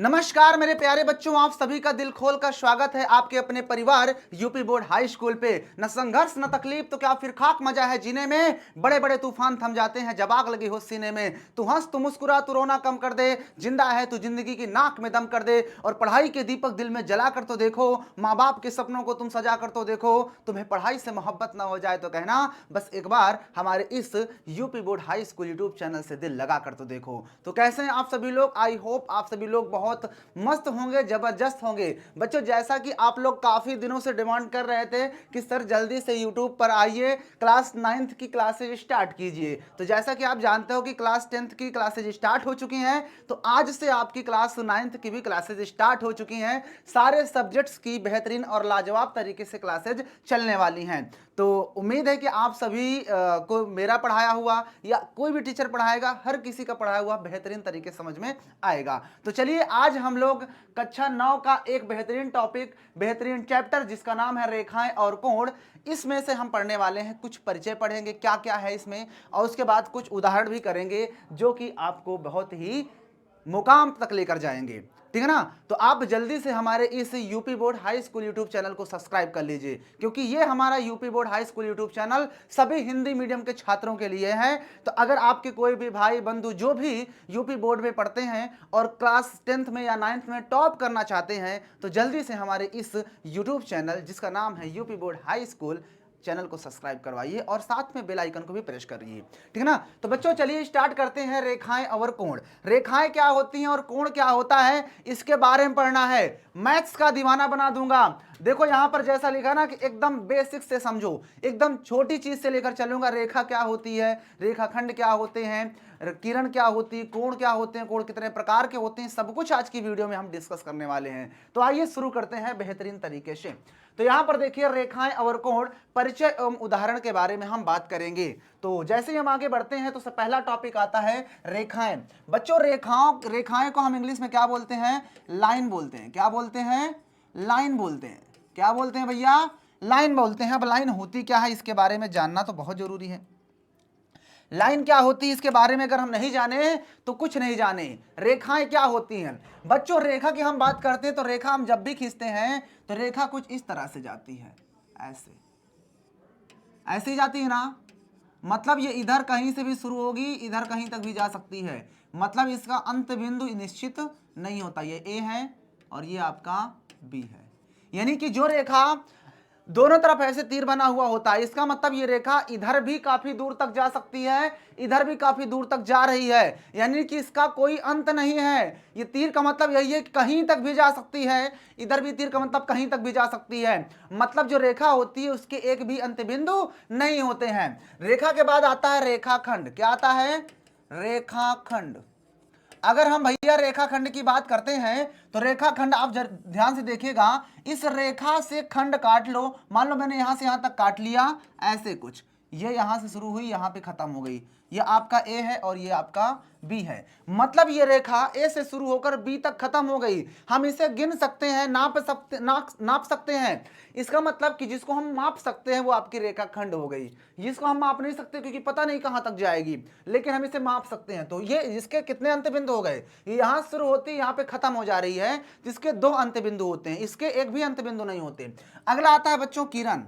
नमस्कार मेरे प्यारे बच्चों, आप सभी का दिल खोल कर स्वागत है आपके अपने परिवार यूपी बोर्ड हाई स्कूल पे। न संघर्ष न तकलीफ तो क्या फिर खाक मजा है जीने में। बड़े बड़े तूफान थम जाते हैं जब आग लगी हो सीने में। तू हंस तू मुस्कुरा तू रोना कम कर दे, जिंदा है तू जिंदगी की नाक में दम कर दे। और पढ़ाई के दीपक दिल में जला कर तो देखो, माँ बाप के सपनों को तुम सजा कर तो देखो। तुम्हें पढ़ाई से मोहब्बत ना हो जाए तो कहना बस एक बार हमारे इस UP board high school YouTube channel से दिल लगा कर तो देखो। तो कैसे हैं आप सभी लोग? आई होप आप सभी लोग बहुत मस्त होंगे, जबरदस्त होंगे। बच्चों, जैसा कि आप लोग काफी दिनों से डिमांड कर रहे थे कि सर जल्दी से यूट्यूब पर आइए, क्लास 9th की क्लासेज स्टार्ट कीजिए। तो जैसा कि आप जानते हो कि क्लास 10th की क्लासेज स्टार्ट हो चुकी हैं, तो आज से आपकी क्लास 9th की भी क्लासेज स्टार्ट हो चुकी हैं। सारे सब्जेक्ट्स की बेहतरीन और लाजवाब तरीके से क्लासेज चलने वाली हैं। तो उम्मीद है कि आप सभी को मेरा पढ़ाया हुआ या कोई भी टीचर पढ़ाएगा, हर किसी का पढ़ाया हुआ बेहतरीन तरीके समझ में आएगा। तो चलिए, आज हम लोग कक्षा 9 का एक बेहतरीन टॉपिक, बेहतरीन चैप्टर जिसका नाम है रेखाएं और कोण, इसमें से हम पढ़ने वाले हैं। कुछ परिचय पढ़ेंगे क्या क्या है इसमें, और उसके बाद कुछ उदाहरण भी करेंगे जो कि आपको बहुत ही मुकाम तक लेकर जाएंगे। ठीक है ना? तो आप जल्दी से हमारे इस UP board high school YouTube channel को सब्सक्राइब कर लीजिए, क्योंकि ये हमारा UP board high school YouTube channel सभी हिंदी मीडियम के छात्रों के लिए है। तो अगर आपके कोई भी भाई बंधु जो भी यूपी बोर्ड में पढ़ते हैं और क्लास 10th में या 9th में टॉप करना चाहते हैं, तो जल्दी से हमारे इस यूट्यूब चैनल जिसका नाम है UP board high school channel को सब्सक्राइब करवाइए और साथ में बेल आइकन को भी प्रेस करिए। ठीक है ना? तो बच्चों, चलिए स्टार्ट करते हैं। रेखाएं और कोण, रेखाएं क्या होती हैं और कोण क्या होता है, इसके बारे में पढ़ना है। मैथ्स का दीवाना बना दूंगा। देखो यहां पर जैसा लिखा ना कि एकदम बेसिक से समझो, एकदम छोटी चीज से लेकर चलूंगा। रेखा क्या होती है, रेखाखंड क्या होते हैं, किरण क्या होती है, कोण क्या होते हैं, कोण कितने प्रकार के होते हैं, सब कुछ आज की वीडियो में हम डिस्कस करने वाले हैं। तो आइए शुरू करते हैं बेहतरीन तरीके से। तो यहां पर देखिए, रेखाएं और कोण, परिचय एवं उदाहरण के बारे में हम बात करेंगे। तो जैसे ही हम आगे बढ़ते हैं तो पहला टॉपिक आता है रेखाएं। बच्चों, रेखाएं को हम इंग्लिश में क्या बोलते हैं? लाइन बोलते हैं। क्या बोलते हैं? लाइन बोलते हैं। क्या बोलते हैं भैया? लाइन बोलते हैं। अब लाइन होती क्या है, इसके बारे में जानना तो बहुत जरूरी है। लाइन क्या होती है इसके बारे में अगर हम नहीं जाने तो कुछ नहीं जाने। रेखाएं क्या होती हैं बच्चों? रेखा की हम बात करते हैं तो रेखा हम जब भी खींचते हैं तो रेखा कुछ इस तरह से जाती है, ऐसे ऐसे ही जाती है ना। मतलब ये इधर कहीं से भी शुरू होगी, इधर कहीं तक भी जा सकती है। मतलब इसका अंत बिंदु निश्चित नहीं होता। ये ए है और ये आपका बी है। यानी कि जो रेखा दोनों तरफ ऐसे तीर बना हुआ होता है, इसका मतलब ये रेखा इधर भी काफी दूर तक जा सकती है, इधर भी काफी दूर तक जा रही है। यानी कि इसका कोई अंत नहीं है। ये तीर का मतलब यही है कि कहीं तक भी जा सकती है। इधर भी तीर का मतलब कहीं तक भी जा सकती है। मतलब जो रेखा होती है उसके एक भी अंत बिंदु नहीं होते हैं। रेखा के बाद आता है रेखाखंड। क्या आता है? रेखाखंड। अगर हम भैया रेखाखंड की बात करते हैं तो रेखाखंड आप ध्यान से देखिएगा, इस रेखा से खंड काट लो। मान लो मैंने यहां से यहां तक काट लिया, ऐसे कुछ। ये यहां से शुरू हुई, यहां पे खत्म हो गई। ये आपका ए है और ये आपका बी है। मतलब ये रेखा ए से शुरू होकर बी तक खत्म हो गई। हम इसे गिन सकते हैं, नाप सकते हैं। इसका मतलब कि जिसको हम माप सकते हैं वो आपकी रेखाखंड हो गई। जिसको हम माप नहीं सकते क्योंकि पता नहीं कहां तक जाएगी, लेकिन हम इसे माप सकते हैं। तो ये इसके कितने अंत बिंदु हो गए? ये यहां शुरू होती है, यहां पे खत्म हो जा रही है, जिसके दो अंत बिंदु होते हैं। इसके एक भी अंत बिंदु नहीं होते। अगला आता है बच्चों किरण।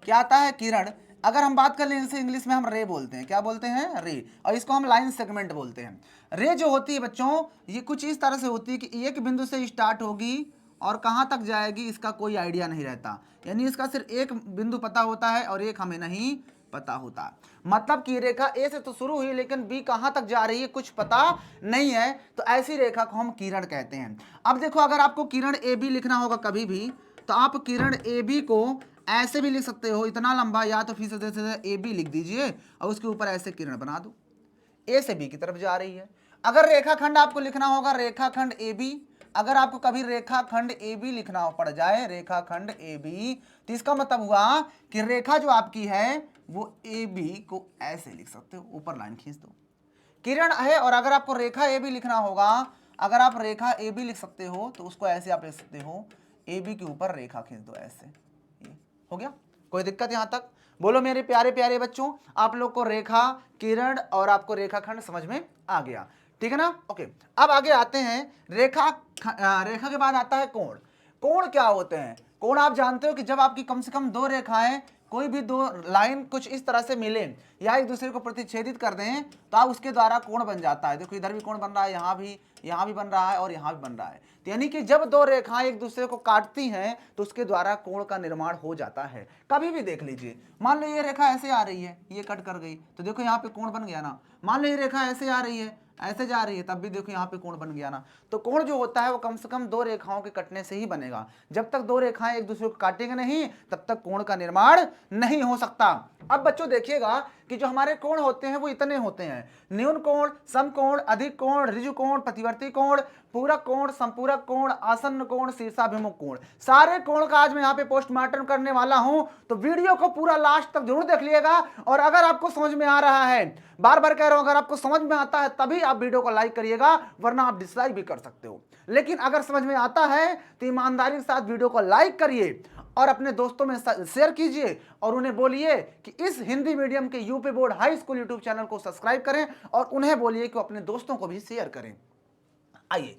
क्या आता है? किरण। अगर हम बात कर लें इसे इंग्लिश में हम रे बोलते हैं। क्या बोलते हैं? रे। और इसको हम लाइन सेगमेंट बोलते हैं। रे जो होती है बच्चों, ये कुछ इस तरह से होती है कि एक बिंदु से स्टार्ट होगी और कहां तक जाएगी इसका कोई आइडिया नहीं रहता। यानी इसका सिर्फ एक बिंदु पता होता है और एक हमें नहीं पता होता। मतलब कि रेखा ए से तो शुरू हुई लेकिन बी कहां तक जा रही है कुछ पता नहीं है। तो ऐसी रेखा को हम किरण कहते हैं। अब देखो, अगर आपको किरण ए बी लिखना होगा कभी भी, तो आप किरण ए बी को ऐसे भी लिख सकते हो, इतना लंबा, या तो फिर से ए बी लिख दीजिए और उसके ऊपर ऐसे किरण बना दो। ए से बी की तरफ जा रही है। अगर रेखाखंड आपको लिखना होगा, रेखाखंड ए बी, अगर आपको कभी रेखाखंड ए बी लिखना पड़ जाए, रेखाखंड ए बी, तो इसका मतलब हुआ कि रेखा जो आपकी है वो ए बी को ऐसे लिख सकते हो, ऊपर लाइन खींच दो। किरण है, और अगर आपको रेखा ए बी लिखना होगा, अगर आप रेखा ए बी लिख सकते हो तो उसको ऐसे आप लिख सकते हो, ए बी के ऊपर रेखा खींच दो ऐसे। ये हो गया। कोई दिक्कत यहां तक? बोलो मेरे प्यारे प्यारे बच्चों, आप लोग को रेखा, किरण और आपको रेखाखंड समझ में आ गया। ठीक है ना। ओके, अब आगे आते हैं रेखा। रेखा के बाद आता है कोण। कोण क्या होते हैं? कोण आप जानते हो कि जब आपकी कम से कम दो रेखाएं, कोई भी दो लाइन कुछ इस तरह से मिले या एक दूसरे को प्रतिच्छेदित कर दें तो आप उसके द्वारा कोण बन जाता है। देखो इधर भी कोण बन रहा है, यहाँ भी बन रहा है और यहाँ भी बन रहा है। तो यानी कि जब दो रेखाएं एक दूसरे को काटती हैं तो उसके द्वारा कोण का निर्माण हो जाता है। कभी भी देख लीजिए, मान लो ये रेखा ऐसे आ रही है, ये कट कर गई तो देखो यहाँ पे कोण बन गया ना। मान लो ये रेखा ऐसे आ रही है, ऐसे जा रही है, तब भी देखो यहाँ पे कोण बन गया ना। तो कोण जो होता है वो कम से कम दो रेखाओं के कटने से ही बनेगा। जब तक दो रेखाएं एक दूसरे को काटेंगे नहीं तब तक कोण का निर्माण नहीं हो सकता। अब बच्चों देखिएगा कि जो हमारे कोण होते हैं वो इतने होते हैं: न्यून कोण, समकोण, अधिक कोण, ऋजु कोण, प्रतिवर्ती कोण, पूरक कोण, संपूरक कोण, आसन्न कोण, शीर्षाभिमुख कोण। सारे कोण का आज मैं यहाँ पे पोस्टमार्टम करने वाला हूं, तो वीडियो को पूरा लास्ट तक जरूर देख लिएगा। और अगर आपको समझ में आ रहा है, बार बार कह रहा हूं, अगर आपको समझ में आता है तभी आप वीडियो को लाइक करिएगा, वरना आप डिसलाइक भी कर सकते हो। लेकिन अगर समझ में आता है तो ईमानदारी के साथ वीडियो को लाइक करिए और अपने दोस्तों में शेयर कीजिए और उन्हें बोलिए कि इस हिंदी मीडियम के UP board high school YouTube channel को सब्सक्राइब करें और उन्हें बोलिए कि अपने दोस्तों को भी शेयर करें। आइए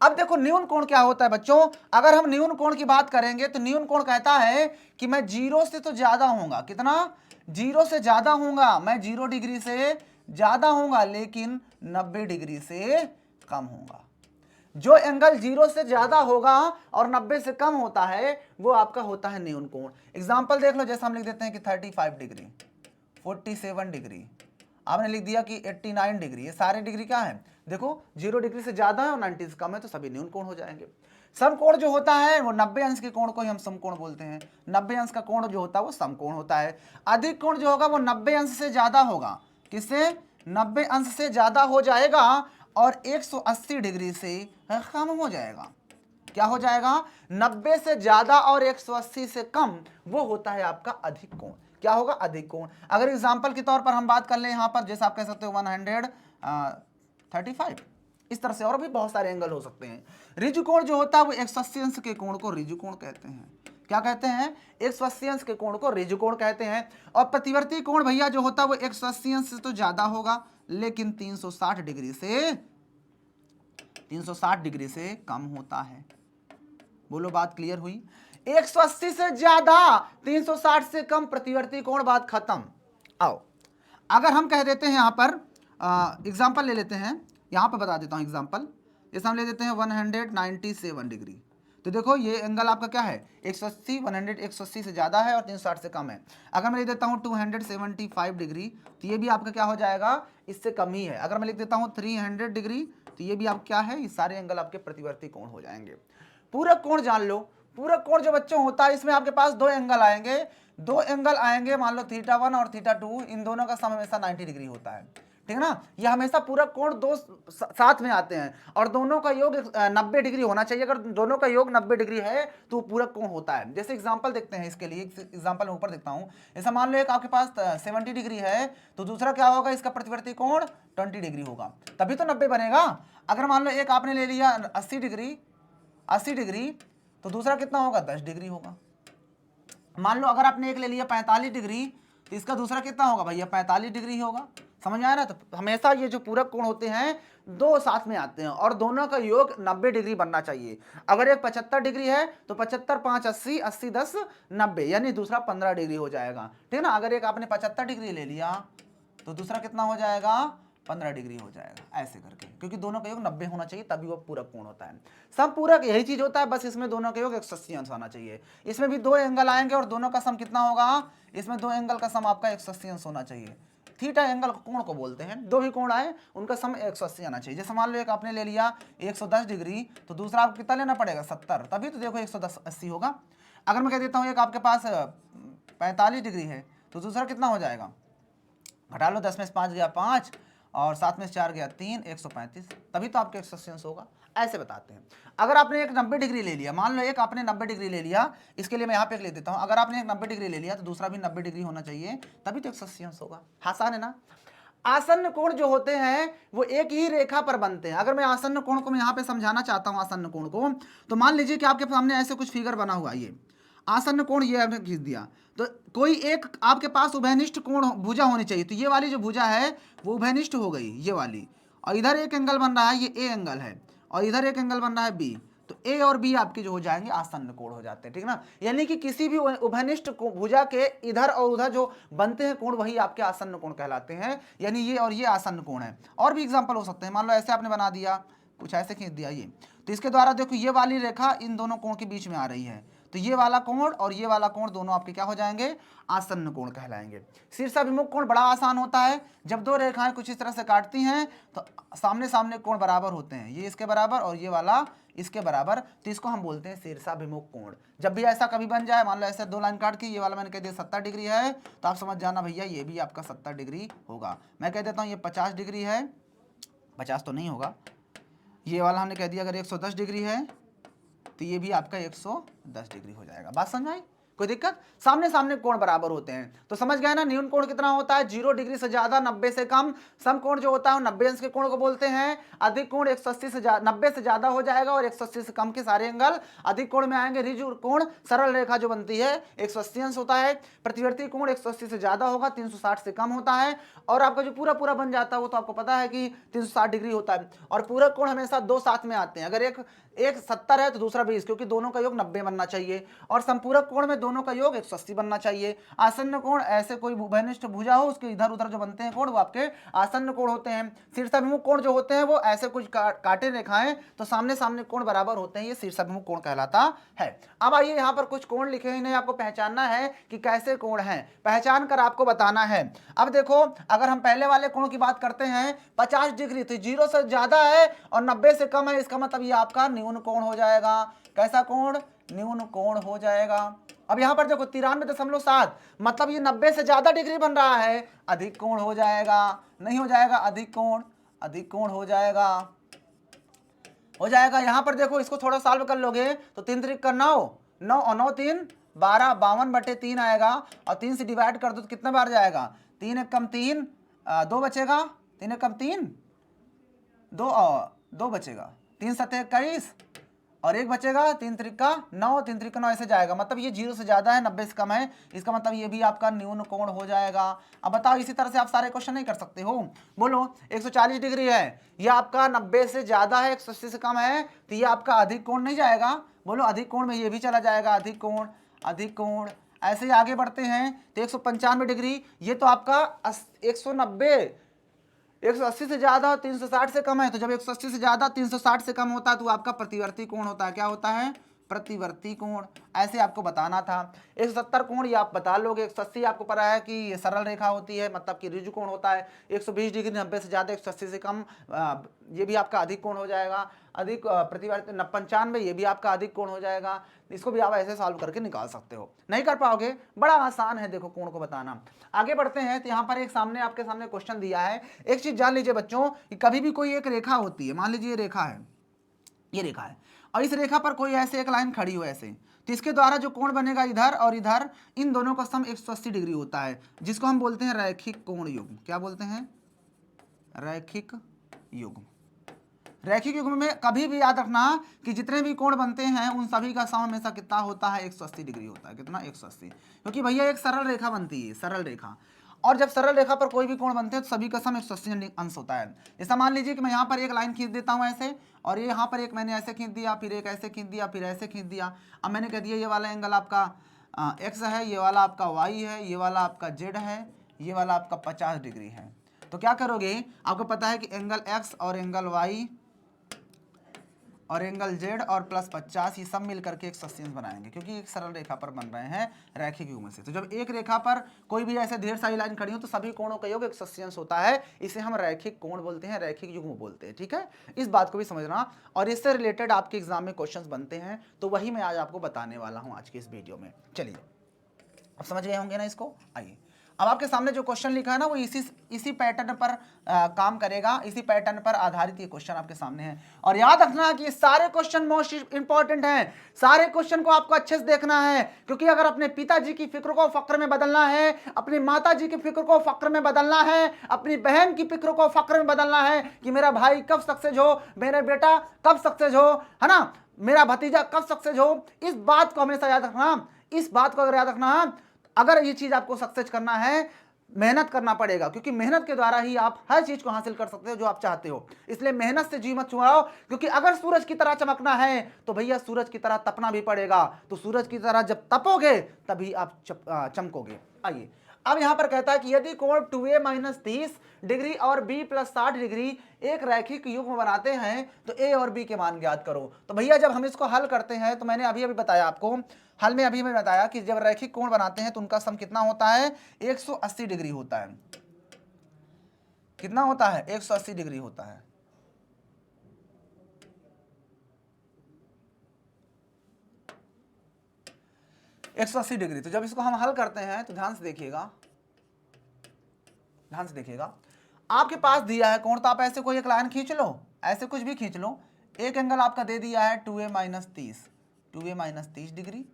अब देखो न्यून कोण क्या होता है बच्चों। अगर हम न्यून कोण की बात करेंगे तो न्यून कोण कहता है कि मैं 0 से तो ज्यादा होऊंगा। कितना? 0 से ज्यादा होऊंगा, मैं 0 डिग्री से ज्यादा होऊंगा लेकिन 90 डिग्री से कम होऊंगा। जो एंगल 0 से ज्यादा होगा और 90 से कम होता है वो आपका होता है न्यून कोण। एग्जाम्पल देख लो, जैसे हम लिख देते हैं कि 35 डिग्री, 47 डिग्री, आपने लिख दिया कि 89 डिग्री। ये सारे डिग्री क्या है? देखो 0 डिग्री से ज्यादा है और 90 से कम है तो सभी न्यून कोण हो जाएंगे। समकोण जो होता है वो 90 अंश के कोण को ही हम समकोण बोलते हैं। 90 अंश का कोण जो होता है वो समकोण होता है। अधिक कोण जो होगा वो 90 अंश से ज्यादा होगा। किससे? 90 अंश से ज्यादा हो जाएगा और 180 डिग्री से कम हो जाएगा। क्या हो जाएगा? 90 से ज्यादा और 180 से कम, वो होता है आपका अधिक कोण। क्या होगा? अधिक कोण। अगर एग्जांपल के तौर पर हम बात कर ले यहाँ पर, जैसे आप कह सकते हो 135, इस तरह से और भी बहुत सारे एंगल हो सकते हैं। ऋजु कोण जो होता है वो 180 अंश के कोण को ऋजु कोण कहते हैं। क्या कहते हैं? 180 अंश के कोण को ऋजु कोण कहते हैं। और प्रतिवर्ती कोण भैया जो होता है वो 180 अंश से तो ज्यादा होगा लेकिन 360 डिग्री से कम होता है। बोलो बात क्लियर हुई? 180 से ज्यादा, 360 से कम, प्रतिवर्ती कोण, बात खत्म। आओ अगर हम कह देते हैं यहाँ पर एग्जाम्पल ले लेते हैं, यहाँ पर बता देता हूँ एग्जाम्पल। जैसे हम ले देते हैं 197 डिग्री, तो देखो ये एंगल आपका क्या है? 180 से ज़्यादा है और 360 से कम है। अगर मैं लिख देता हूँ 275 डिग्री तो ये भी आपका क्या हो जाएगा? इससे कम ही है। अगर मैं लिख देता हूँ 300 डिग्री तो ये भी आप क्या है? ये सारे एंगल आपके प्रतिवर्ती कोण हो जाएंगे। पूरक कोण जान लो। पूरक कोण जो बच्चों होता है इसमें आपके पास दो एंगल आएंगे, मान लो θ1 और θ2, इन दोनों का सम हमेशा 90 डिग्री होता है। ठीक है ना। ये हमेशा पूरक कोण दो साथ में आते हैं और दोनों का योग 90 डिग्री होना चाहिए। अगर दोनों का योग 90 डिग्री है तो पूरक कोण होता है। जैसे एग्जांपल देखते हैं इसके लिए, एग्जांपल मैं ऊपर देखता हूं। ऐसा मान लो एक आपके पास 70 डिग्री है तो दूसरा क्या होगा? इसका प्रतिवर्ती कोण 20 डिग्री होगा, तभी तो 90 बनेगा। अगर मान लो एक आपने ले लिया 80 डिग्री तो दूसरा कितना होगा? 10 डिग्री होगा। मान लो अगर आपने एक ले लिया 45 डिग्री तो इसका दूसरा कितना होगा भैया? 45 डिग्री होगा। समझ में आ रहा है? तो हमेशा ये जो पूरक कोण होते हैं दो साथ में आते हैं और दोनों का योग 90 डिग्री बनना चाहिए। अगर एक 75 डिग्री है तो 75 5 80, 80 10 90, यानी दूसरा 15 डिग्री हो जाएगा। ठीक है ना। अगर एक आपने 75 डिग्री ले लिया तो दूसरा कितना हो जाएगा? 15 डिग्री हो जाएगा, ऐसे करके, क्योंकि दोनों का योग 90 होना चाहिए तभी वो पूरक कोण होता है। समपूरक यही चीज होता है, बस इसमें दोनों का योग 180 अंश होना चाहिए। इसमें भी दो एंगल आएंगे और दोनों का सम कितना होगा? इसमें दो एंगल का सम आपका 180 अंश होना चाहिए। थीटा एंगल कोण को बोलते हैं। दो भी कोण आए उनका सम 180 आना चाहिए। जैसे मान लो एक आपने ले लिया 110 डिग्री तो दूसरा आपको कितना लेना पड़ेगा? 70, तभी तो देखो 180 होगा। अगर मैं कह देता हूँ एक आपके पास 45 डिग्री है तो दूसरा कितना हो जाएगा? घटा लो, 10 में से 5 गया 5 और 7 में से 4 गया 3, 135, तभी तो आपके 180 अंश होगा। ऐसे बताते हैं। अगर आपने एक 90 डिग्री ले लिया, मान लो एक आपने 90 डिग्री ले लिया, इसके लिए मैं यहाँ पे लिख देता हूँ। अगर आपने एक 90 डिग्री ले लिया तो दूसरा भी 90 डिग्री होना चाहिए, तभी तो 180 अंश होगा। आसान है ना। आसन्न कोण जो होते हैं वो एक ही रेखा पर बनते हैं। अगर मैं आसन्न कोण को मैं यहाँ पे समझाना चाहता हूँ, आसन्न कोण को, तो मान लीजिए कि आपके सामने ऐसे कुछ फिगर बना हुआ, ये आसन्न कोण ये आपने खींच दिया, तो कोई एक आपके पास उभयनिष्ठ कोण भुजा होनी चाहिए। तो ये वाली जो भुजा है वो उभयनिष्ठ हो गई, ये वाली, और इधर एक एंगल बन रहा है, ये ए एंगल है, और इधर एक एंगल बन रहा है बी, तो ए और बी आपके जो हो जाएंगे आसन्न कोण हो जाते हैं, ठीक ना। यानी कि किसी भी उभयनिष्ठ भुजा के इधर और उधर जो बनते हैं कोण वही आपके आसन्न कोण कहलाते हैं, यानी ये और ये आसन्न कोण है। और भी एग्जांपल हो सकते हैं, मान लो ऐसे आपने बना दिया, कुछ ऐसे खींच दिया ये, तो इसके द्वारा देखो ये वाली रेखा इन दोनों कोण के बीच में आ रही है, तो ये वाला कोण और ये वाला कोण दोनों आपके क्या हो जाएंगे, आसन्न कोण कहलाएंगे। शीर्षाभिमुख कोण बड़ा आसान होता है, जब दो रेखाएं कुछ इस तरह से काटती हैं तो सामने सामने कोण बराबर होते हैं, ये इसके बराबर और ये वाला इसके बराबर, तो इसको हम बोलते हैं शीर्षाभिमुख कोण। जब भी ऐसा कभी बन जाए, मान लो ऐसे दो लाइन काट के ये वाला मैंने कह दिया 70 डिग्री है, तो आप समझ जाना भैया ये भी आपका 70 डिग्री होगा। मैं कह देता हूँ ये 50 डिग्री है, 50 तो नहीं होगा, ये वाला हमने कह दिया अगर 110 डिग्री है तो ये भी आपका 110 डिग्री हो जाएगा। बात समझ आई, कोई दिक्कत? सामने सामने कोण बराबर होते हैं, तो समझ गए ना। न्यून कोण कितना होता है, 0 डिग्री से ज्यादा, 90 से कम। सम कोण जो होता है 90 अंश के कोण को बोलते हैं। अधिक कोण 180 से 90 से ज्यादा हो जाएगा और 180 से कम के सारे एंगल अधिक कोण में आएंगे। ऋजु कोण सरल रेखा जो बनती है 180 अंश होता है। प्रतिवर्ती कोण 180 से ज्यादा होगा, 360 से कम होता है। और आपका जो पूरा पूरा बन जाता है वो तो आपको पता है कि 360 डिग्री होता है। और पूरक कोण हमेशा दो साथ में आते हैं, अगर एक 70 है तो दूसरा 20, क्योंकि दोनों का योग 90 बनना चाहिए। और संपूरक कोण में दोनों का योग 180 बनना चाहिए। आसन्न कोण ऐसे कोई उभयनिष्ठ भुजा हो उसके इधर उधर जो बनते हैं कोण वो आपके आसन्न कोण होते हैं। शीर्षाभिमुख कोण जो होते हैं वो ऐसे कुछ काटे रेखाएं तो सामने सामने कोण बराबर होते हैं, ये शीर्षाभिमुख कोण कहलाता है। अब आइए यहाँ पर कुछ कोण लिखे हैं, इन्हें आपको पहचानना है कि कैसे कोण हैं, पहचान कर आपको बताना है। अब देखो अगर हम पहले वाले कोण की बात करते हैं 50 डिग्री, तो 0 से ज्यादा है और 90 से कम है, इसका मतलब ये आपका न्यून कोण हो जाएगा। कैसा कोण? न्यून कोण हो जाएगा। अब यहां पर देखो 93.7, मतलब ये 90 से ज्यादा डिग्री बन रहा है, अधिक कोण हो जाएगा। नहीं हो जाएगा, अधिक कोण हो जाएगा, यहां पर देखो इसको थोड़ा सॉल्व कर लोगे तो 3 त्रिक 9, 9 और 9 3 12, 52/3 आएगा। और 3 से डिवाइड कर दो तो कितना बार जाएगा, 3 एक कम 3, 2 बचेगा, 3 एक कम 3, 2 बचेगा, 3 7 21 और 1 बचेगा, 3 त्रिका 9, 3 त्रिका 9 ऐसे जाएगा। मतलब ये 0 से ज्यादा है, 90 से कम है, इसका मतलब ये भी आपका न्यून कोण हो जाएगा। अब बताओ इसी तरह से आप सारे क्वेश्चन नहीं कर सकते हो। बोलो 140 डिग्री है, ये आपका 90 से ज्यादा है, 180 से कम है, तो ये आपका अधिक कोण नहीं जाएगा। बोलो अधिक कोण में ये भी चला जाएगा, अधिक कोण। ऐसे ही आगे बढ़ते हैं तो 195 डिग्री, ये तो आपका 190, 180 से ज्यादा और 360 से कम है, तो जब 180 से ज्यादा 360 से कम होता है तो आपका प्रतिवर्ती कोण होता है। क्या होता है? प्रतिवर्ती कोण। ऐसे आपको बताना था। 170 कोण ये आप बता लोगे। 180 आपको पता है कि ये सरल रेखा होती है, मतलब कि ऋजु कोण होता है। 120 डिग्री 90 से ज्यादा, 180 से कम, ये भी आपका अधिक कोण हो जाएगा। अधिक प्रतिवर्ती 95, ये भी आपका अधिक कोण हो जाएगा। इसको भी आप ऐसे सॉल्व करके निकाल सकते हो। नहीं कर पाओगे, बड़ा आसान है देखो कोण को बताना। आगे बढ़ते हैं तो यहाँ पर एक आपके सामने क्वेश्चन दिया है। एक चीज जान लीजिए बच्चों कि कभी भी कोई एक रेखा होती है, मान लीजिए ये रेखा है और इस रेखा पर कोई ऐसे एक लाइन खड़ी हो ऐसे, तो इसके द्वारा जो कोण बनेगा इधर और इधर, इन दोनों का सम 180 डिग्री होता है, जिसको हम बोलते हैं रैखिक कोण युग्म। क्या बोलते हैं? रैखिक युग्म। रैखिक युग्म में कभी भी याद रखना कि जितने भी कोण बनते हैं उन सभी का सम हमेशा कितना होता है? 180 डिग्री होता है। कितना? 180। क्योंकि भैया एक सरल रेखा बनती है, सरल रेखा, और जब सरल रेखा पर कोई भी कोण बनते हैं तो सभी का सम 180 अंश होता है। जैसा मान लीजिए कि मैं यहाँ पर एक लाइन खींच देता हूँ ऐसे, और ये यहाँ पर एक मैंने ऐसे खींच दिया, फिर एक ऐसे खींच दिया, फिर ऐसे खींच दिया। अब मैंने कह दिया ये वाला एंगल आपका x है, ये वाला आपका y है, ये वाला आपका z है, ये वाला आपका 50 डिग्री है। तो क्या करोगे, आपको पता है कि एंगल x और एंगल y और एंगल z और प्लस 50 ये सब मिल करके 180 बनाएंगे, क्योंकि एक सरल रेखा पर बन रहे हैं रैखिक युग्म से। तो जब एक रेखा पर कोई भी ऐसे ढेर सारी लाइन खड़ी हो तो सभी कोणों का योग 180 होता है। इसे हम रैखिक कोण बोलते हैं, रैखिक युग्म बोलते हैं। ठीक है, इस बात को भी समझना। और इससे रिलेटेड आपके एग्जाम में क्वेश्चंस बनते हैं, तो वही मैं आज आपको बताने वाला हूँ आज की इस वीडियो में। चलिए अब समझ गए होंगे ना इसको। आइए अब आपके सामने जो क्वेश्चन लिखा है ना वो इसी पैटर्न पर काम करेगा, इसी पैटर्न पर आधारित ये क्वेश्चन आपके सामने है। और याद रखना कि सारे क्वेश्चन मोस्ट इंपॉर्टेंट हैं, सारे क्वेश्चन को आपको अच्छे से देखना है, क्योंकि अगर अपने पिताजी की फिक्र को फक्र में बदलना है, अपनी माता जी की फिक्र को फक्र में बदलना है, अपनी बहन की फिक्र को फक्र में बदलना है कि मेरा भाई कब सक्सेस हो, मेरा बेटा कब सक्सेस हो, है ना, मेरा भतीजा कब सक्सेस हो, इस बात को हमेशा याद रखना। इस बात को अगर याद रखना, अगर ये चीज आपको सक्सेस करना है, मेहनत करना पड़ेगा, क्योंकि मेहनत के द्वारा ही आप हर चीज को हासिल कर सकते हो जो आप चाहते हो। इसलिए मेहनत से जी मत छुड़ाओ, क्योंकि अगर सूरज की तरह चमकना है तो भैया सूरज की तरह तपना भी पड़ेगा। तो सूरज की तरह जब तपोगे तभी आप चमकोगे। आइए, अब यहां पर कहता है कि यदि कोण 2a माइनस 30 डिग्री और b प्लस 60 डिग्री एक रैखिक युग्म बनाते हैं तो a और b के मान ज्ञात करो। तो भैया जब हम इसको हल करते हैं तो मैंने अभी अभी बताया आपको, हल में अभी मैं बताया कि जब रैखिक कोण बनाते हैं तो उनका सम कितना होता है, 180 डिग्री होता है। कितना होता है, 180 डिग्री होता है। एक 180 डिग्री। तो जब इसको हम हल करते हैं तो ध्यान से देखिएगा, ध्यान से देखिएगा, आपके पास दिया है कोण, तो आप ऐसे कोई एक लाइन खींच लो, ऐसे कुछ भी खींच लो। एक एंगल आपका दे दिया है 2a माइनस 30 डिग्री,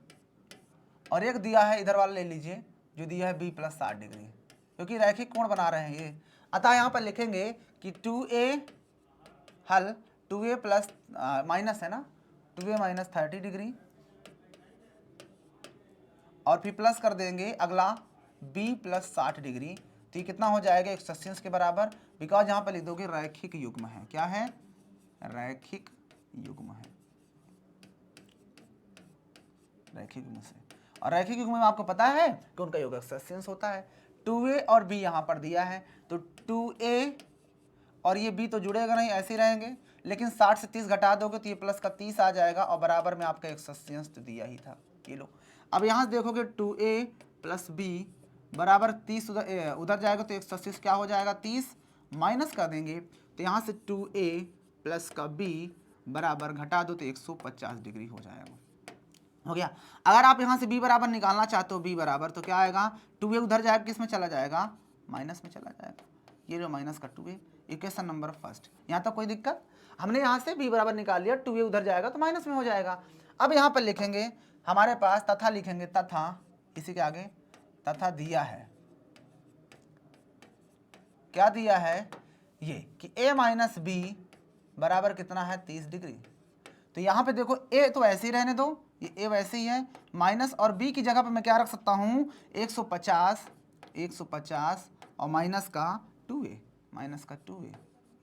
और एक दिया है इधर वाला ले लीजिए जो दिया है b प्लस 60 डिग्री, क्योंकि रैखिक कोण बना रहे हैं ये। अतः यहाँ पर लिखेंगे कि 2a हल 2a प्लस माइनस है ना, 2a माइनस 30 डिग्री, और फिर प्लस कर देंगे अगला b प्लस 60 डिग्री। तो ये कितना हो जाएगा, 180 के बराबर, बिकॉज यहाँ पर लिख दोगे रैखिक युग्म है। क्या है, रैखिक युग्म है, रैखिक युग्म से। और रैखिक युग्म में आपको पता है कि उनका योग 180 होता है। 2a और b यहाँ पर दिया है, तो 2a और ये b तो जुड़ेगा नहीं, ऐसे ही रहेंगे, लेकिन 60 से 30 घटा दोगे तो ये प्लस का 30 आ जाएगा, और बराबर में आपका 180 तो दिया ही था। ये लो, अब यहाँ से देखोगे 2a प्लस b बराबर 30 उधर जाएगा तो 180 क्या हो जाएगा, 30 माइनस कर देंगे, तो यहाँ से 2a प्लस का b बराबर घटा दो तो 150 डिग्री हो जाएगा। हो गया। अगर आप यहाँ से b बराबर निकालना चाहते हो, b बराबर तो क्या आएगा, 2a उधर जाएगा, किस में चला जाएगा, माइनस में चला जाएगा। ये जो माइनस का 2a, इक्वेशन नंबर फर्स्ट। यहाँ तक कोई दिक्कत, हमने यहाँ से b बराबर निकाल लिया, 2a उधर जाएगा तो माइनस में हो जाएगा। अब यहाँ पर लिखेंगे हमारे पास तथा, लिखेंगे तथा, इसी के आगे तथा दिया है, क्या दिया है, ये कि a माइनस b बराबर कितना है, 30 डिग्री। तो यहाँ पे देखो a तो ऐसे ही रहने दो, ये a वैसे ही है, माइनस और b की जगह पे मैं क्या रख सकता हूँ, 150 और माइनस का 2a, माइनस का 2a।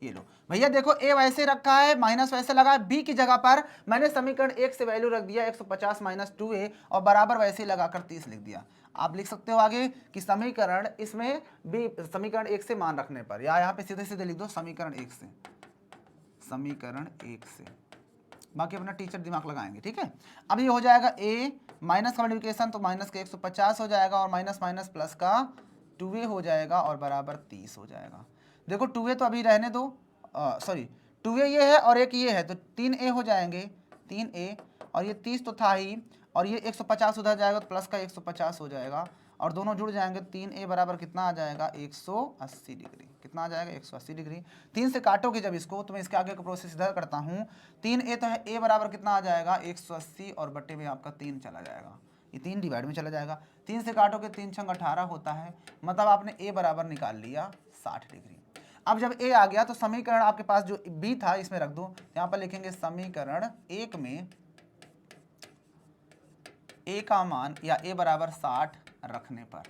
ये लो भैया, देखो a वैसे रखा है, माइनस वैसे लगा है, b की जगह पर मैंने समीकरण 1 से वैल्यू रख दिया 150 माइनस 2a, और बराबर वैसे ही लगाकर 30 लिख दिया। आप लिख सकते हो आगे कि समीकरण इसमें b समीकरण 1 से मान रखने पर, या यहाँ पे सीधे सीधे लिख दो समीकरण 1 से, समीकरण 1 से, बाकी अपना टीचर दिमाग लगाएंगे। ठीक है, अब ये हो जाएगा a माइनस का मल्टीप्लिकेशन, तो माइनस का 150 हो जाएगा, और माइनस माइनस प्लस का 2a हो जाएगा, और बराबर 30 हो जाएगा। देखो 2a तो अभी रहने दो, सॉरी 2a ये है और एक ये है, तो 3a हो जाएंगे, 3a, और ये 30 तो था ही, और ये 150 उधर जाएगा तो प्लस का 150 हो जाएगा, और दोनों जुड़ जाएंगे, 3a बराबर कितना आ जाएगा, 180 डिग्री। कितना आ जाएगा, 180 डिग्री। 3 से काटोगे जब इसको, तो मैं इसके आगे का प्रोसेस इधर करता हूँ। 3a तो है, a बराबर कितना आ जाएगा, 180, और बट्टे में आपका 3 चला जाएगा, ये 3 डिवाइड में चला जाएगा। 3 से काटोगे 3 छंग 18 होता है, मतलब आपने a बराबर निकाल लिया 60 डिग्री। अब जब a आ गया तो समीकरण आपके पास जो b था इसमें रख दो, यहाँ पर लिखेंगे समीकरण 1 में a का मान, या a बराबर 60 रखने पर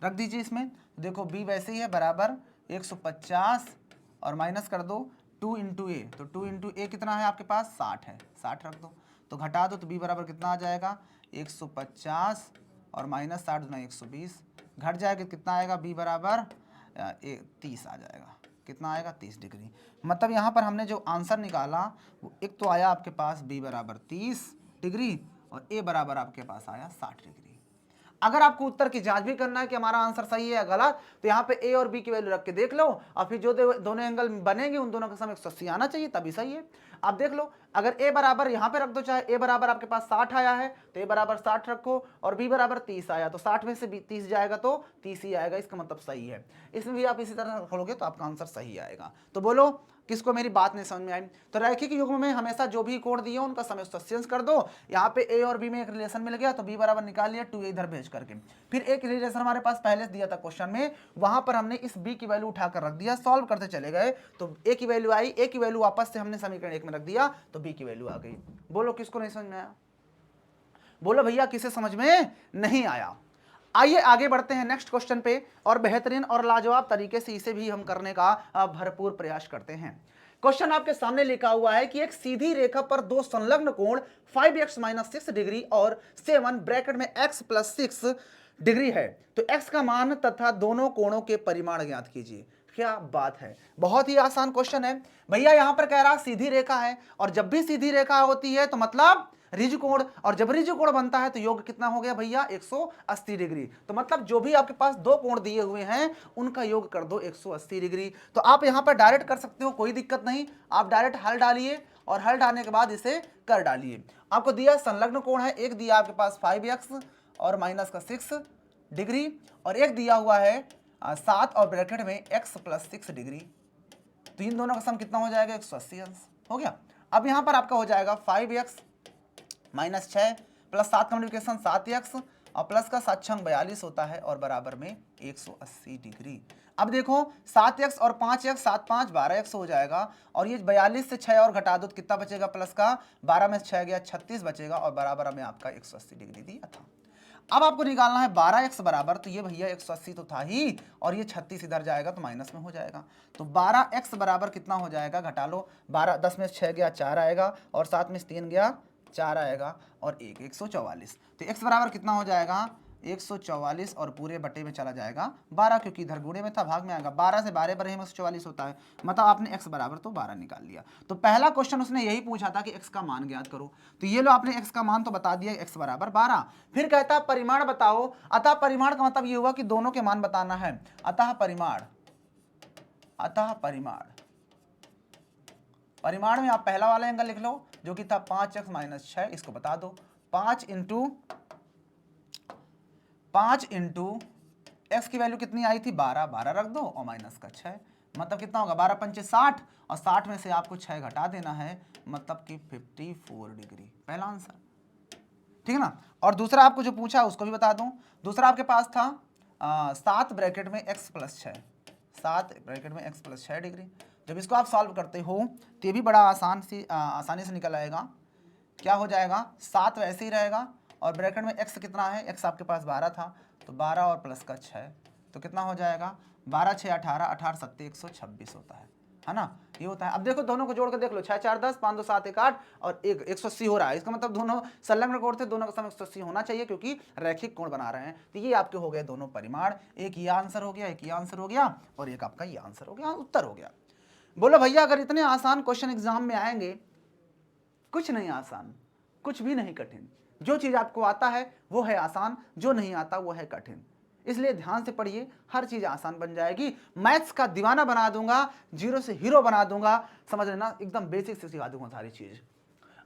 रख दीजिए इसमें। देखो b वैसे ही है, बराबर 150, और माइनस कर दो 2 इंटू ए, तो 2 इंटू ए कितना है आपके पास, 60 है, 60 रख दो, तो घटा दो तो b बराबर कितना आ जाएगा, 150, और माइनस 60 गुना 120, घट जाएगा कितना आएगा, b बराबर 30 आ जाएगा। कितना आएगा, 30 डिग्री। मतलब यहाँ पर हमने जो आंसर निकाला वो एक तो आया आपके पास b बराबर 30 डिग्री, और a बराबर आपके पास आया 60 डिग्री। अगर आपको उत्तर की जांच भी करना है कि हमारा आंसर सही है या गलत, तो यहाँ पे a और b की वैल्यू रख के देख लो, और फिर जो दोनों एंगल बनेंगे उन दोनों का सम 180 आना चाहिए, तभी सही है। आप देख लो, अगर a बराबर यहाँ पे रख दो, चाहे a बराबर आपके पास 60 आया है तो a बराबर 60 रखो, और b बराबर 30 आया तो 60 में से 30 जाएगा तो 30 ही आएगा, इसका मतलब सही है। इसमें भी आप इसी तरह खोलोगे तो आपका आंसर सही आएगा। तो बोलो किसको मेरी बात नहीं समझ में आई। तो रैखिक युग्म में हमेशा जो भी कोण दिए उनका सम 180 कर दो। यहाँ पे a और b में एक रिलेशन मिल गया तो b बराबर निकाल लिया 2a इधर भेज करके। फिर एक रिलेशन हमारे पास पहले से दिया था क्वेश्चन में, वहां पर हमने इस b की वैल्यू उठाकर रख दिया, सॉल्व करते चले गए तो a की वैल्यू आई, a की वैल्यू वापस से हमने समीकरण 1 में रख दिया तो b की वैल्यू आ गई। बोलो किसको नहीं समझ में आया, बोलो भैया किसे समझ में नहीं आया। आइए आगे बढ़ते हैं नेक्स्ट क्वेश्चन पे और बेहतरीन और लाजवाब तरीके से इसे भी हम करने का भरपूर प्रयास करते हैं। क्वेश्चन आपके सामने लिखा हुआ है कि एक सीधी रेखा पर दो संलग्न कोण 5x - 6 डिग्री और 7 ब्रैकेट में x + 6 डिग्री है, तो x का मान तथा दोनों कोणों के परिमाण ज्ञात कीजिए। क्या बात है, बहुत ही आसान क्वेश्चन है भैया। यहां पर कह रहा सीधी रेखा है, और जब भी सीधी रेखा होती है तो मतलब ऋजु कोण, और जब ऋजु कोण बनता है तो योग कितना हो गया भैया 180 डिग्री। तो मतलब जो भी आपके पास दो कोण दिए हुए हैं उनका योग कर दो 180 डिग्री। तो आप यहां पर डायरेक्ट कर सकते हो, कोई दिक्कत नहीं, आप डायरेक्ट हल डालिए और हल डालने के बाद इसे कर डालिए। आपको दिया संलग्न कोण है, एक दिया आपके पास 5x और -6 डिग्री, और एक दिया हुआ है 7 और ब्रैकेट में x + 6 डिग्री। तो इन दोनों का सम कितना हो जाएगा 180 अंश हो गया। अब यहां पर आपका हो जाएगा 5x - 6 + 7 का मल्टीप्लिकेशन 7x और प्लस का 7 6 42 होता है और बराबर में 180 डिग्री। अब देखो 7x और 5x 7 5 12x हो जाएगा, और ये 42 से 6 और घटा दो तो कितना बचेगा प्लस का 12 में 6 गया 36 बचेगा, और बराबर में आपका 180 डिग्री दिया था। अब आपको निकालना है 12x बराबर, तो ये भैया 180 तो था ही, और ये 36 इधर जाएगा तो माइनस में हो जाएगा। तो 12x बराबर कितना हो जाएगा, घटा लो, 12 10 में 6 गया 4 आएगा, और 7 में 3 गया 4 आएगा, और 144। तो x बराबर कितना हो जाएगा 144, और पूरे बटे में चला जाएगा 12, क्योंकि इधर गुणे में था भाग में आएगा। 12 से 12 बरे में 144 होता है, मतलब आपने x बराबर तो 12 निकाल लिया। तो पहला क्वेश्चन उसने यही पूछा था कि x का मान ज्ञात करो, तो ये लो आपने x का मान तो बता दिया, x बराबर 12। फिर कहता परिमाण बताओ, अतः परिमाण का मतलब ये हुआ कि दोनों के मान बताना है। अतः परिमाण में आप पहला वाला एंगल लिख लो जो कि था 5x - 6, इसको बता दो। 5 इंटू x की वैल्यू कितनी आई थी 12, 12 रख दो और माइनस का 6, मतलब कितना होगा 12 पंचे 60, और 60 में से आपको 6 घटा देना है, मतलब कि 54 डिग्री। पहला आंसर, ठीक है ना। और दूसरा आपको जो पूछा उसको भी बता दूं। दूसरा आपके पास था 7 ब्रैकेट में x + 6, 7 ब्रैकेट में x + 6 डिग्री। जब इसको आप सॉल्व करते हो तो ये भी बड़ा आसानी से निकल आएगा। क्या हो जाएगा 7 वैसे ही रहेगा, और ब्रैकेट में x कितना है, x आपके पास 12 था, तो 12 और प्लस का 6, तो कितना हो जाएगा 12 6 18, 18 7 126 होता है ना, ये होता है। अब देखो दोनों को जोड़ के देख लो, 6 4 10, 5 2 7 1 8 और 180 हो रहा है। इसका मतलब दोनों संलग्न कोण थे, दोनों का सम 180 होना चाहिए, क्योंकि रैखिक कोण बना रहे हैं। तो ये आपके हो गए दोनों परिमाण, एक ये आंसर हो गया, एक ये आंसर हो गया, और एक आपका ये आंसर हो गया, उत्तर हो गया। बोलो भैया अगर इतने आसान क्वेश्चन एग्जाम में आएंगे, कुछ नहीं आसान, कुछ भी नहीं कठिन, जो चीज आपको आता है वो है आसान, जो नहीं आता वो है कठिन। इसलिए ध्यान से पढ़िए, हर चीज आसान बन जाएगी। मैथ्स का दीवाना बना दूंगा, जीरो से हीरो बना दूंगा, समझ लेना, एकदम बेसिक से सिखा दूंगा सारी चीज।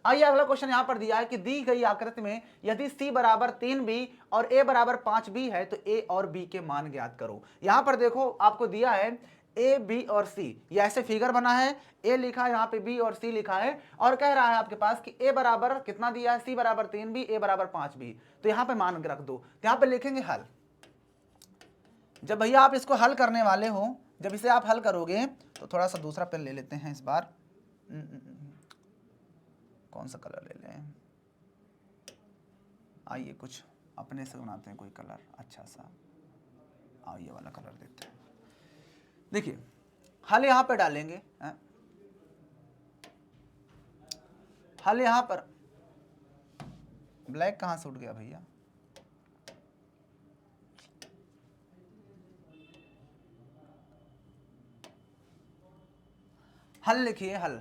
आइए अगला क्वेश्चन यहां पर दिया है कि दी गई आकृति में यदि c बराबर 3b और a बराबर 5b है तो a और b के मान ज्ञात करो। यहां पर देखो आपको दिया है a b और c, ये ऐसे फिगर बना है, a लिखा है यहाँ पे, b और c लिखा है, और कह रहा है आपके पास कि a बराबर कितना दिया है, c बराबर 3b, a बराबर 5b। तो यहाँ पे मान रख दो, तो यहाँ पे लिखेंगे हल। जब भैया आप इसको हल करने वाले हो, जब इसे आप हल करोगे तो थोड़ा सा दूसरा पेन ले लेते हैं इस बार, कौन सा कलर ले लें, आइए कुछ अपने से बनाते हैं कोई कलर अच्छा सा, ये वाला कलर देते हैं। देखिए हल यहां पे डालेंगे, हल यहां पर, ब्लैक कहां से उठ गया भैया, हल लिखिए हल।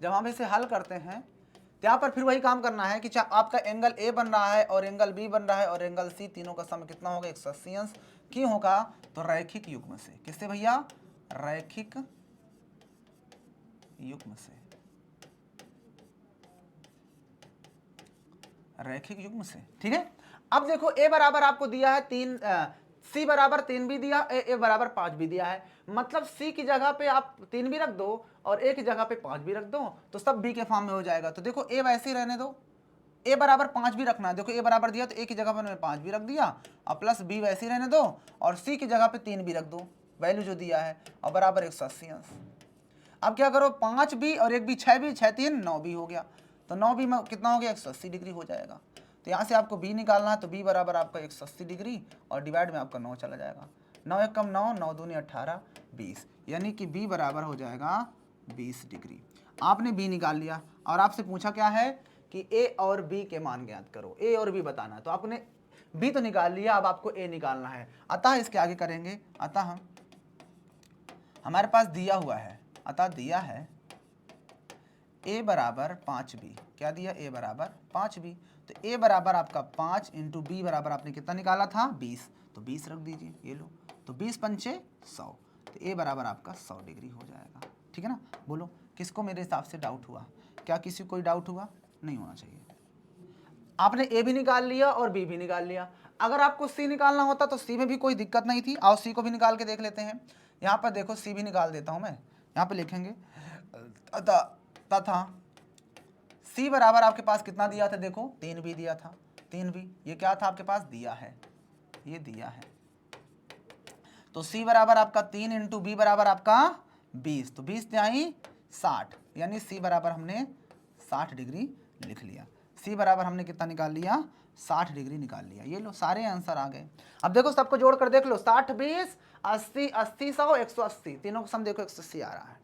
जब हम इसे हल करते हैं तो यहाँ पर फिर वही काम करना है कि आपका एंगल ए बन रहा है और एंगल बी बन रहा है और एंगल सी, तीनों का सम कितना होगा 180 अंश। क्यों होगा, तो रैखिक युग्म से। किससे भैया, रैखिक युग्म से, रैखिक युग्म से, ठीक है। अब देखो a बराबर आपको दिया है 3, c बराबर 3 भी दिया, a बराबर 5 भी दिया है, मतलब c की जगह पे आप 3 भी रख दो और a की जगह पे 5 भी रख दो, तो सब b के फॉर्म में हो जाएगा। तो देखो a वैसे ही रहने दो, a बराबर 5 भी रखना है, देखो a बराबर दिया तो a की जगह पर मैंने 5 भी रख दिया, और प्लस b वैसे ही रहने दो, और c की जगह पे 3 भी रख दो, वैल्यू जो दिया है, और बराबर 180 अंश। अब क्या करो, 5 भी और 1 भी, 6 भी, 6 3 9 भी हो गया, तो 9 भी कितना हो गया 180 डिग्री हो जाएगा। तो तो यहाँ से आपको b निकालना है, तो b बराबर आपका 180 डिग्री और डिवाइड में आपका 9 चला जाएगा। 9 एक कम 9, 9 दूनी 18, 20, यानी कि b बराबर हो जाएगा 20 डिग्री। आपने b निकाल लिया और आपसे पूछा क्या है कि a और b के मान ज्ञात करो, a और b बताना है। तो आपने b तो निकाल लिया, अब आपको a निकालना है। अतः इसके आगे करेंगे, अतः हमारे पास दिया हुआ है, अतः दिया है a बराबर 5b। क्या दिया? a बराबर 5b। तो a बराबर आपका 5 इंटू b बराबर आपने कितना निकाला था? 20। तो 20 रख दीजिए, ये लो। तो 20 पंचे 100, तो a बराबर आपका 100 डिग्री हो जाएगा। ठीक है ना? बोलो किसको मेरे हिसाब से डाउट हुआ? क्या किसी को कोई डाउट हुआ? नहीं होना चाहिए। आपने a भी निकाल लिया और b भी निकाल लिया। अगर आपको c निकालना होता तो c में भी कोई दिक्कत नहीं थी। आओ c को भी निकाल के देख लेते हैं। यहाँ पर देखो c भी निकाल देता हूँ मैं। यहाँ पे लिखेंगे तथा c बराबर आपके पास कितना दिया था? देखो 3b दिया था। 3b ये क्या था आपके पास? दिया है, ये दिया है। तो c बराबर आपका 3 इंटू b बराबर आपका 20। तो 20 त्याई 60, यानी c बराबर हमने 60 डिग्री लिख लिया। c बराबर हमने कितना निकाल लिया? 60 डिग्री निकाल लिया। ये लो सारे आंसर आ गए। अब देखो सबको जोड़ कर देख लो, 60 20 80 80 100 180, तीनों को सम देखो 180 आ रहा है।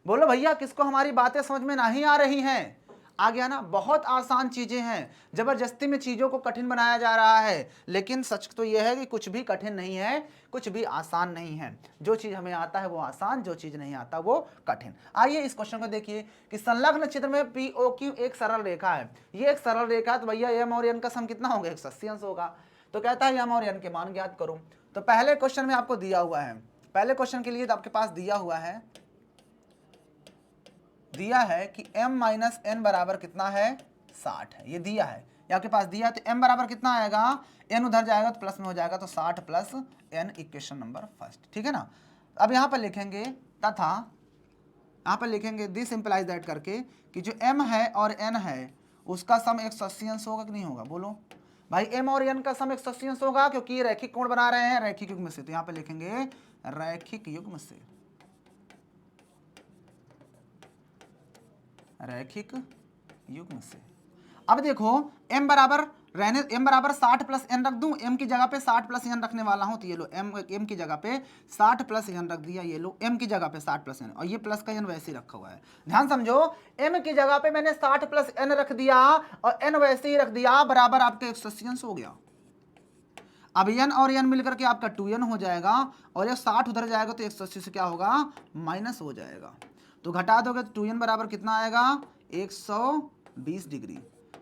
बोलो भैया किसको हमारी बातें समझ में नहीं आ रही हैं? आ गया ना? बहुत आसान चीजें हैं, जबरदस्ती में चीजों को कठिन बनाया जा रहा है। लेकिन सच तो यह है कि कुछ भी कठिन नहीं है, कुछ भी आसान नहीं है। जो चीज हमें आता है वो आसान, जो चीज नहीं आता वो कठिन। आइए इस क्वेश्चन को देखिए कि संलग्न चित्र में POQ एक सरल रेखा है। ये एक सरल रेखा, तो भैया m और n का सम कितना होगा? 180 अंश होगा। तो कहता है m और n के मान ज्ञात करो। तो पहले क्वेश्चन में आपको दिया हुआ है, पहले क्वेश्चन के लिए तो आपके पास दिया हुआ है, दिया है कि m माइनस n बराबर कितना है? 60 है। ये दिया है, ये आपके पास दिया है। तो m बराबर कितना आएगा? n उधर जाएगा तो प्लस में हो जाएगा, तो 60 plus n, equation number first. ठीक है ना? अब यहाँ पर लिखेंगे तथा, यहाँ पर लिखेंगे दिस इंप्लाइज दैट करके कि जो m है और n है उसका सम 180 अंश होगा कि नहीं होगा? बोलो भाई m और n का सम 180 अंश होगा, क्योंकि ये रैखिक कोण बना रहे हैं, रैखिक युग्म से। तो यहाँ पर लिखेंगे रैखिक युग्म से, रैखिक युग्म से। अब देखो m बराबर रहने, m बराबर 60 प्लस n रख दूं, m की जगह पे 60 प्लस n रखने वाला हूं। तो ये लो m की जगह पे 60 प्लस n रख दिया। ये लो m की जगह पे 60 प्लस n, और ये प्लस का n वैसे ही रखा हुआ है। ध्यान समझो, m की जगह पे मैंने 60 प्लस n रख दिया और n वैसे ही रख दिया, बराबर आपके 180 अंश हो गया। अब n और n मिलकर के आपका 2n हो जाएगा, और ये 60 उधर जाएगा तो 180 से क्या होगा? माइनस हो जाएगा। तो घटा दोगे तो 2n बराबर कितना आएगा? 120 डिग्री।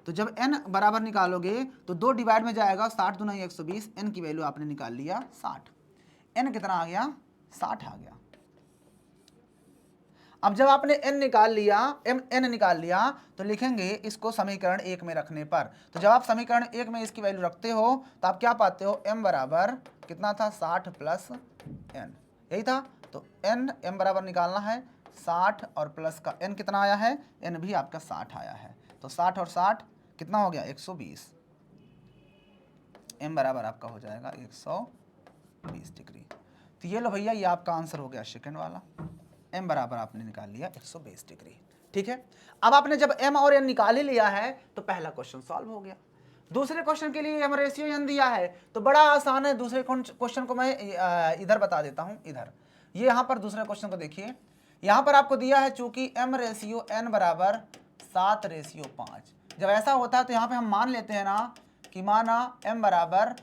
तो जब n बराबर निकालोगे तो 2 डिवाइड में जाएगा, 60 दूना 120, n की वैल्यू आपने निकाल लिया 60। n कितना आ गया? 60 आ गया। अब जब आपने n निकाल लिया, n निकाल लिया, तो लिखेंगे इसको समीकरण 1 में रखने पर। तो जब आप समीकरण 1 में इसकी वैल्यू रखते हो तो आप क्या पाते हो? m बराबर कितना था? 60 प्लस n, यही था। तो m बराबर निकालना है 60 और प्लस का n कितना आया है? n भी आपका 60 आया है। तो 60 और 60 कितना हो गया? 120। m बराबर आपका हो जाएगा 120 डिग्री। तो ये लो भैया, ये आपका आंसर हो गया सेकंड वाला। m बराबर आपने निकाल लिया 120 डिग्री। ठीक है, अब आपने जब m और n निकाल ही लिया है तो पहला क्वेश्चन सॉल्व हो गया। दूसरे क्वेश्चन के लिए m रेशियो n दिया है तो बड़ा आसान है। दूसरे क्वेश्चन को मैं इधर बता देता हूं। इधर ये यहाँ पर दूसरे क्वेश्चन को देखिए, यहाँ पर आपको दिया है चूंकि m रेशियो n बराबर 7:5। जब ऐसा होता है तो यहाँ पे हम मान लेते हैं ना कि माना m बराबर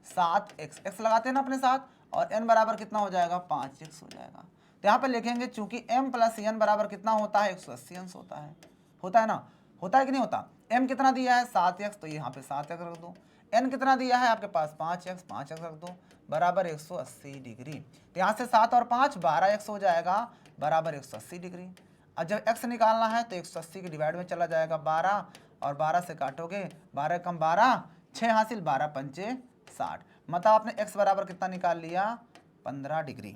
7x, x लगाते हैं ना अपने साथ, और n बराबर कितना हो जाएगा? 5x हो जाएगा। तो यहाँ पर लिखेंगे चूंकि m प्लस n बराबर कितना होता है? 180 अंश होता है ना? होता है कि नहीं होता? m कितना दिया है? 7x, तो यहाँ पे 7x रख दो। n कितना दिया है आपके पास? 5x रख दो, बराबर 180 डिग्री। तो यहाँ से 7 और 5 12x हो जाएगा, बराबर 180 डिग्री। अब जब x निकालना है तो 180 के डिवाइड में चला जाएगा 12, और 12 से काटोगे 12 कम 12 6 हासिल, 12 पंचे 60। मतलब आपने x बराबर कितना निकाल लिया? 15 डिग्री।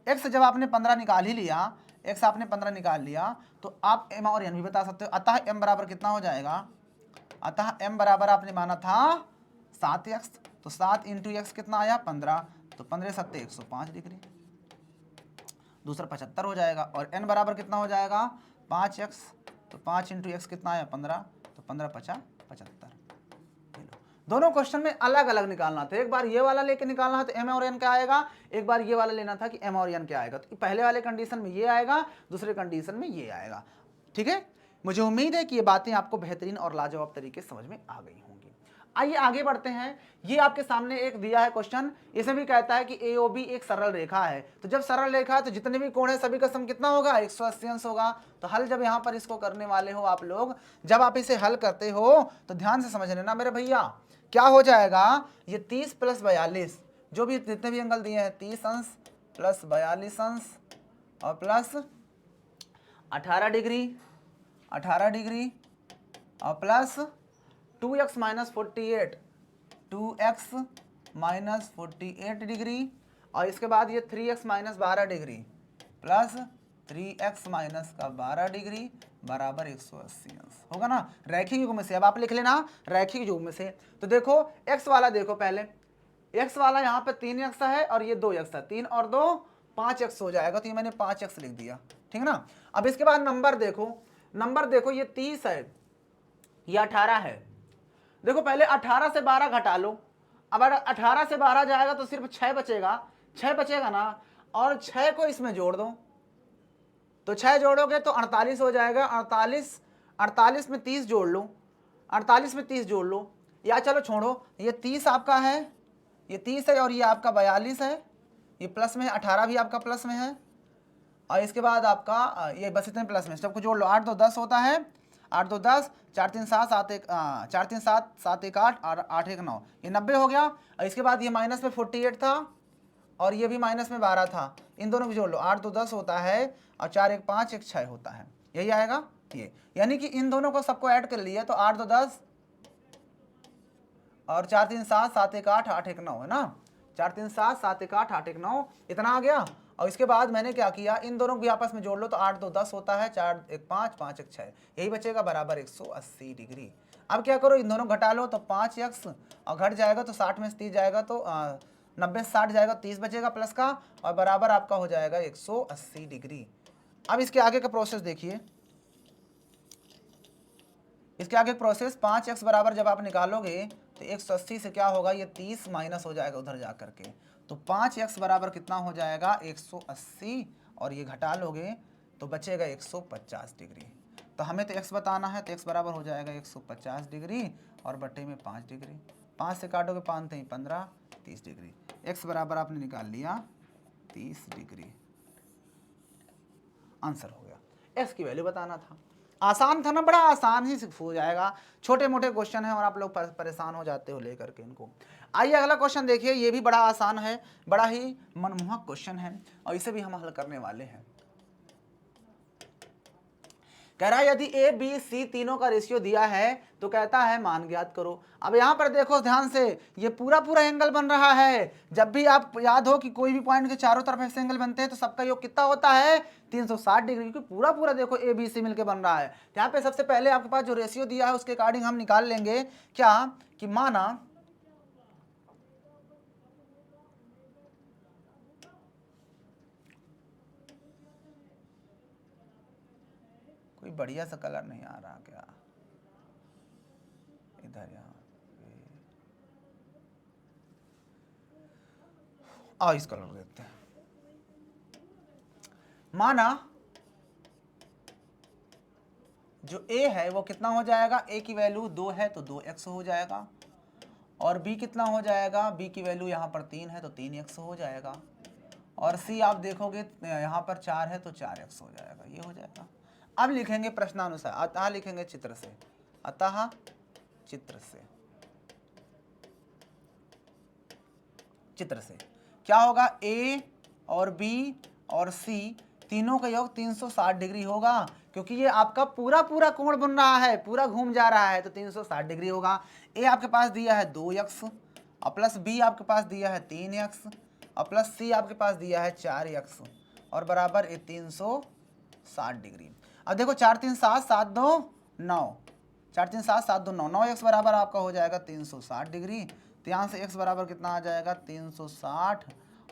x जब आपने 15 निकाल ही लिया, x आपने 15 निकाल लिया, तो आप m और n भी बता सकते हो। अतः m बराबर कितना हो जाएगा? अतः m बराबर आपने माना था 7x, तो 7 इंटू x कितना आया? 15, तो 15 7 105 डिग्री। दूसरा 75 हो जाएगा, और n बराबर कितना हो जाएगा? 5x, तो 5 इंटू x कितना आया? 15, तो 15 50 75। दोनों क्वेश्चन में अलग अलग निकालना था। एक बार ये वाला लेके निकालना है तो एम और एन क्या आएगा, एक बार ये वाला लेना था कि एम और एन क्या आएगा। तो पहले वाले कंडीशन में ये आएगा, दूसरे कंडीशन में ये आएगा। ठीक है, मुझे उम्मीद है कि ये बातें आपको बेहतरीन और लाजवाब तरीके से समझ में आ गई होंगी। आइए आगे बढ़ते हैं। ये आपके सामने एक दिया है क्वेश्चन, इसमें भी कहता है कि AOB एक सरल रेखा है। तो जब सरल रेखा है तो जितने भी कोण है सभी का सम कितना होगा, 180 अंश होगा। तो हल जब यहाँ पर इसको करने वाले हो आप लोग, जब आप इसे हल करते हो तो ध्यान से समझ लेना मेरे भैया, क्या हो जाएगा, ये 30 प्लस 42 जो भी जितने भी एंगल दिए हैं, 30 अंश प्लस 42 अंश और प्लस 18 डिग्री और प्लस 2x माइनस 48 डिग्री और इसके बाद ये 3x minus 12 degree plus 3x minus का 12 डिग्री बराबर 180 अंश होगा ना, रैखिक युग में से। अब आप लिख लेना रैखिक युग में से। तो देखो x वाला, देखो पहले x वाला यहाँ पे 3x है और ये 2x है, 3 और 2 5x हो जाएगा, तो ये मैंने 5x लिख दिया, ठीक ना। अब इसके बाद नंबर देखो ये 30 है, ये 18 है। देखो पहले 18 से 12 घटा लो, अब अगर 18 से 12 जाएगा तो सिर्फ 6 बचेगा ना, और 6 को इसमें जोड़ दो, तो 6 जोड़ोगे तो 48 हो जाएगा। 48 में 30 जोड़ लो, 48 में 30 जोड़ लो, या चलो छोड़ो, ये 30 आपका है, ये 30 है और ये आपका 42 है, ये प्लस में है, 18 भी आपका प्लस में है, और इसके बाद आपका ये बस इतने प्लस में, सबको जोड़ लो, 8 2 10 होता है, 8 2 10, 4 3 7 7 1 4 3 7 7 1 8 और 8 1 9, ये 90 हो गया। और इसके बाद ये माइनस में 48 था और ये भी माइनस में 12 था, इन दोनों को जोड़ लो, 8 2 10 होता है और 4 1 5 1 6 होता है, यही आएगा ये। यानी कि इन दोनों को सबको ऐड कर लिया तो 8 2 10 और 4 3 7 7 1 8 8 1 9 है ना, 4 3 7 7 1 8 8 1 9 इतना आ गया। और इसके बाद मैंने क्या किया, इन दोनों को आपस में जोड़ लो तो 8 2 10 होता है, 4 1 5 5 1 6, यही बचेगा बराबर 180 डिग्री। अब क्या करो, इन दोनों घटा लो तो 5x और घट जाएगा तो 60 में से 30 जाएगा तो 90 से 60 जाएगा, 30 बचेगा प्लस का और बराबर आपका हो जाएगा 180 डिग्री। अब इसके आगे का प्रोसेस देखिए, इसके आगे प्रोसेस 5x बराबर जब आप निकालोगे तो 180 से क्या होगा, ये 30 माइनस हो जाएगा उधर जा करके, तो 5x बराबर कितना हो जाएगा 180 और ये घटा लोगे तो बचेगा 150 डिग्री। तो हमें तो x बताना है, तो x बराबर हो जाएगा 150 डिग्री और बटे में 5 डिग्री, 5 से काटोगे 5 3 15 30 डिग्री, x बराबर आपने निकाल लिया 30 डिग्री, आंसर हो गया। x की वैल्यू बताना था, आसान था ना, बड़ा आसान ही हो जाएगा, छोटे मोटे क्वेश्चन है और आप लोग परेशान हो जाते हो लेकर के इनको। आइए अगला क्वेश्चन देखिए, ये भी बड़ा आसान है, बड़ा ही मनमोहक क्वेश्चन है और इसे भी हम हल करने वाले हैं। कह रहा है यदि ए बी सी तीनों का रेशियो दिया है तो कहता है मान ज्ञात करो। अब यहाँ पर देखो ध्यान से, ये पूरा पूरा एंगल बन रहा है। जब भी आप याद हो कि कोई भी पॉइंट के चारों तरफ ऐसे एंगल बनते हैं तो सबका योग कितना होता है 360 डिग्री, क्योंकि पूरा पूरा देखो ए बी सी मिलकर बन रहा है। यहाँ पे सबसे पहले आपके पास जो रेशियो दिया है उसके अकॉर्डिंग हम निकाल लेंगे क्या, कि माना कोई बढ़िया सा कलर नहीं आ रहा क्या, इधर यहाँ आओ इस कलर देखते हैं। माना जो a है वो कितना हो जाएगा, a की वैल्यू 2 है तो 2x हो जाएगा, और b कितना हो जाएगा, b की वैल्यू यहाँ पर 3 है तो 3x हो जाएगा, और c आप देखोगे यहाँ पर 4 है तो 4x हो जाएगा, ये हो जाएगा। अब लिखेंगे प्रश्नानुसार, अतः लिखेंगे चित्र से, अतः चित्र से क्या होगा, a और b और c तीनों का योग 360 डिग्री होगा, क्योंकि ये आपका पूरा पूरा कोण बन रहा है, पूरा घूम जा रहा है तो 360 डिग्री होगा। a आपके पास दिया है 2x और प्लस b आपके पास दिया है 3x और प्लस c आपके पास दिया है 4x और बराबर 360 डिग्री। अब देखो 4 3 7 7 2 9, 4 3 7 7 2 9, 9x बराबर आपका हो जाएगा 360 डिग्री। तो यहाँ से x बराबर कितना आ जाएगा 360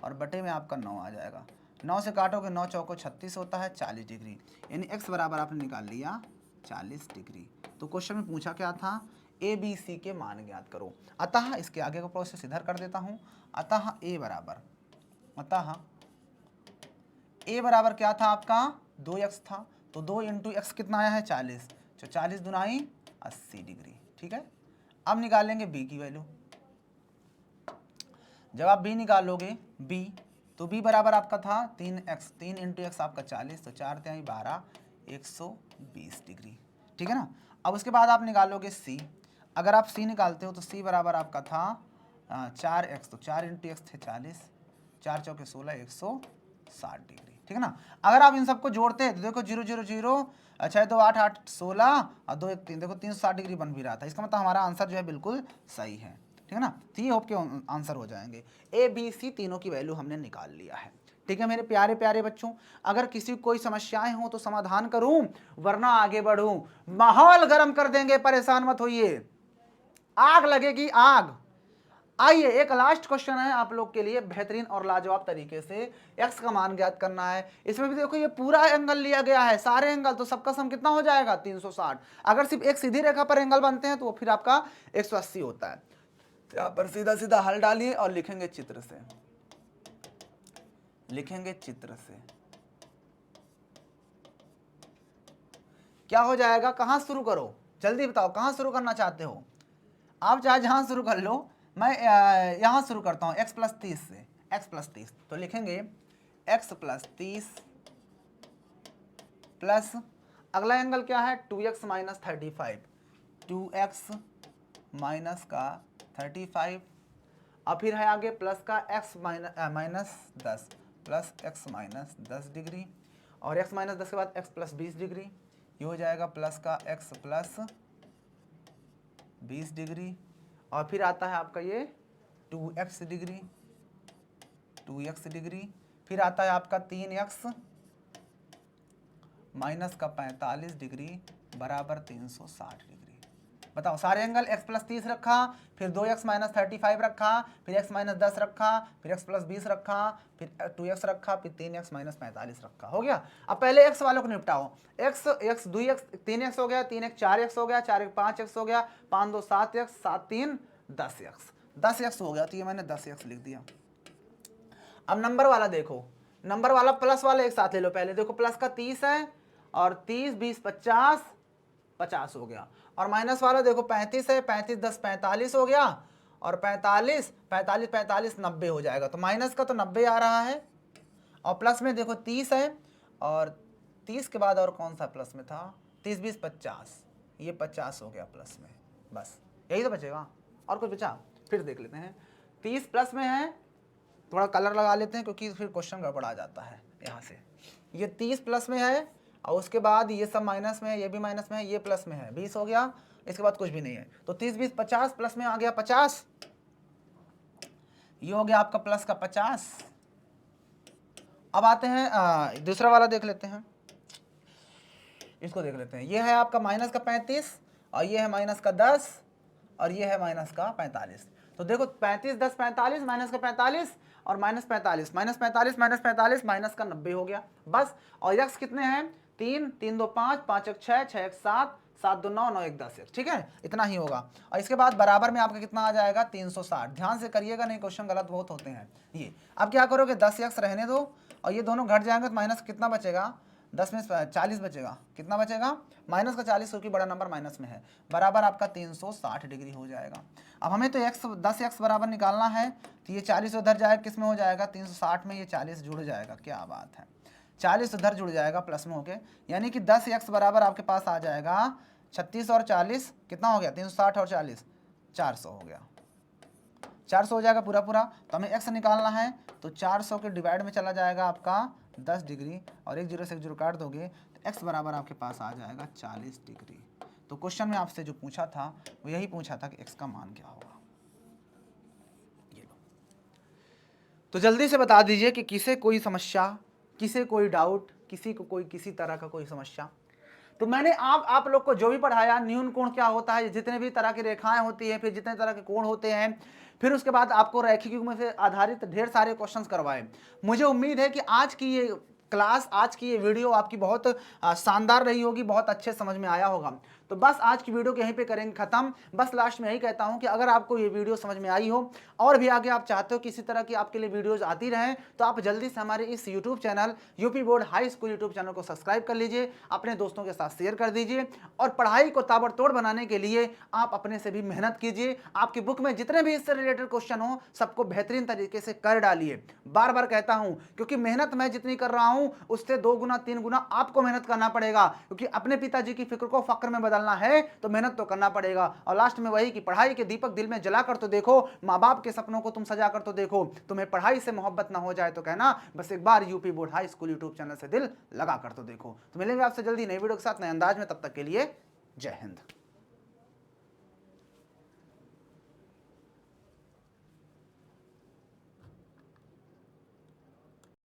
और बटे में आपका 9 आ जाएगा, 9 से काटोगे 9 चौको 36 होता है 40 डिग्री, यानी x बराबर आपने निकाल लिया 40 डिग्री। तो क्वेश्चन में पूछा क्या था, ए बी सी के मान ज्ञात करो। अतः इसके आगे का प्रोसेस इधर कर देता हूं। अतः ए बराबर क्या था आपका 2x था, तो 2 इंटू एक्स कितना आया है 40, तो 40 दुनाई 80 डिग्री। ठीक है, अब निकालेंगे b की वैल्यू। जब आप b निकालोगे b, तो b बराबर आपका था 3x, 3 इंटू एक्स आपका 40, तो 4 तिहाई 12, 120 डिग्री। ठीक है ना। अब उसके बाद आप निकालोगे c। अगर आप c निकालते हो तो c बराबर आपका था 4x, तो 4 इंटू एक्स थे 40, 4 चौके 16, 160 डिग्री। ठीक है ना। अगर आप इन सबको जोड़ते हैं तो देखो 0 0 0, 6 2 8 8 16 और 2 1 3, देखो 360 डिग्री बन भी रहा था। इसका मतलब हमारा आंसर जो है बिल्कुल सही है। ठीक है ना। तो ये होप के आंसर हो जाएंगे। ए बी सी तीनों की वैल्यू हमने निकाल लिया है। ठीक है मेरे प्यारे प्यारे बच्चों, अगर किसी कोई समस्याएं हो तो समाधान करूं, वरना आगे बढ़ूं। माहौल गर्म कर देंगे, परेशान मत होइए, आग लगेगी आग। आइए एक लास्ट क्वेश्चन है आप लोग के लिए, बेहतरीन और लाजवाब तरीके से x का मान ज्ञात करना है। इसमें भी देखो ये पूरा एंगल लिया गया है, सारे एंगल, तो सबका सम कितना हो जाएगा 360। अगर सिर्फ एक सीधी रेखा पर एंगल बनते हैं तो वो फिर आपका 180 होता है। तो यहाँ पर सीधा सीधा हल डालिए और लिखेंगे चित्र से, क्या हो जाएगा। कहां शुरू करो, जल्दी बताओ कहां शुरू करना चाहते हो आप, चाहे जहां शुरू कर लो। मैं यहां शुरू करता हूं x + 30 से, x + 30, तो लिखेंगे x + 30 प्लस अगला एंगल क्या है 2x - 35, 2x का 35, और फिर है आगे प्लस का x - 10 प्लस x - 10 डिग्री, और x - 10 के बाद x + 20 डिग्री, ये हो जाएगा प्लस का x + 20 डिग्री, और फिर आता है आपका ये 2x डिग्री, फिर आता है आपका 3x - 45 डिग्री बराबर 360 डिग्री। बताओ सारे एंगल x + 30 रखा, फिर 2x - 35 रखा, फिर x - 10 रखा, फिर x + 20 रखा, फिर 2x रखा, फिर 3x - 45 रखा। हो गया। अब पहले x वालों को निपटाओ। x 2x 3x हो गया, 3x 4x हो गया, 4x 5x हो गया, 5 2 7x, 7 3 10x, 10x हो गया, तो ये मैंने 10x लिख दिया। अब नंबर वाला देखो, नंबर वाला प्लस वाला एक साथ ले लो। पहले देखो प्लस का 30 है, और 30 20 50 50 हो गया, और माइनस वाला देखो 35 है, 35 10 45 हो गया, और 45 45 45 90 हो जाएगा, तो माइनस का तो 90 आ रहा है, और प्लस में देखो 30 है, और 30 के बाद और कौन सा प्लस में था 30 20 50, ये 50 हो गया प्लस में, बस यही तो बचेगा, और कुछ बचा फिर देख लेते हैं। 30 प्लस में है, थोड़ा कलर लगा लेते हैं क्योंकि फिर क्वेश्चन गड़बड़ा जाता है। यहाँ से ये 30 प्लस में है, और उसके बाद ये सब माइनस में है, ये भी माइनस में है, ये प्लस में है, 20 हो गया, इसके बाद कुछ भी नहीं है, तो 30 20 50 प्लस में आ गया 50, ये हो गया आपका प्लस का 50। अब आते हैं दूसरा वाला देख लेते हैं, इसको देख लेते हैं। ये है आपका माइनस का 35, और ये है माइनस का 10, और ये है माइनस का 45। तो देखो 35 10 45 माइनस का 45 और -45 -45 -45 माइनस का 90 हो गया, बस। और x कितने हैं 3 3 2 5 5 1 6 6 1 7 7 2 9 9 1 10 ठीक है, इतना ही होगा। और इसके बाद बराबर में आपका कितना आ जाएगा 360। ध्यान से करिएगा, नहीं क्वेश्चन गलत बहुत होते हैं ये। अब क्या करोगे 10x रहने दो, और ये दोनों घट जाएंगे तो माइनस कितना बचेगा 10 में 40 बचेगा, कितना बचेगा माइनस का 40, क्योंकि बड़ा नंबर माइनस में है, बराबर आपका 360 डिग्री हो जाएगा। अब हमें तो x 10x बराबर निकालना है, तो ये 40 उधर जाएगा, किस में हो जाएगा 360 में, ये 40 जुड़ जाएगा, क्या बात है 40 उधर जुड़ जाएगा प्लस में होके, यानी कि 10x बराबर आपके पास आ जाएगा 36 और 40 कितना हो गया 360 और 40 400 हो गया, 400 हो जाएगा पूरा पूरा। तो हमें x निकालना है, तो 400 के डिवाइड में चला जाएगा आपका 10 डिग्री, और 1 0 से 1 0 काट दोगे तो x बराबर आपके पास आ जाएगा 40 डिग्री। तो क्वेश्चन में आपसे जो पूछा था वो यही पूछा था कि x का मान क्या होगा। ये लो, तो जल्दी से बता दीजिए कि किसे कोई समस्या, किसे कोई डाउट, किसी को कोई किसी तरह का कोई समस्या। तो मैंने आप लोग को जो भी पढ़ाया, न्यून कोण क्या होता है, जितने भी तरह की रेखाएं होती हैं, फिर जितने तरह के कोण होते हैं, फिर उसके बाद आपको रैखिक युग्म से आधारित ढेर सारे क्वेश्चंस करवाए। मुझे उम्मीद है कि आज की ये क्लास, आज की ये वीडियो आपकी बहुत शानदार रही होगी, बहुत अच्छे समझ में आया होगा। तो बस आज की वीडियो को यहीं पे करेंगे खत्म। बस लास्ट में यही कहता हूं कि अगर आपको ये वीडियो समझ में आई हो और भी आगे आप चाहते हो कि इसी तरह की आपके लिए वीडियोज आती रहें, तो आप जल्दी से हमारे इस YouTube channel UP board high school YouTube channel को सब्सक्राइब कर लीजिए, अपने दोस्तों के साथ शेयर कर दीजिए और पढ़ाई को ताबड़तोड़ बनाने के लिए आप अपने से भी मेहनत कीजिए। आपकी बुक में जितने भी इससे रिलेटेड क्वेश्चन हो सबको बेहतरीन तरीके से कर डालिए। बार बार कहता हूं क्योंकि मेहनत मैं जितनी कर रहा हूं उससे 2 गुना 3 गुना आपको मेहनत करना पड़ेगा, क्योंकि अपने पिताजी की फिक्र को फक्र में बदलना है तो मेहनत तो करना पड़ेगा। और लास्ट में वही कि पढ़ाई के दीपक दिल में जलाकर तो देखो, माँ बाप के सपनों को तुम सजा कर तो देखो। तुम्हें पढ़ाई से मोहब्बत ना हो जाए तो कहना बस एक बार UP board high school YouTube channel से दिल लगा कर तो देखो। तो मिलेंगे आपसे जल्दी नई वीडियो के साथ नए अंदाज में, तब तक के लिए जय हिंद।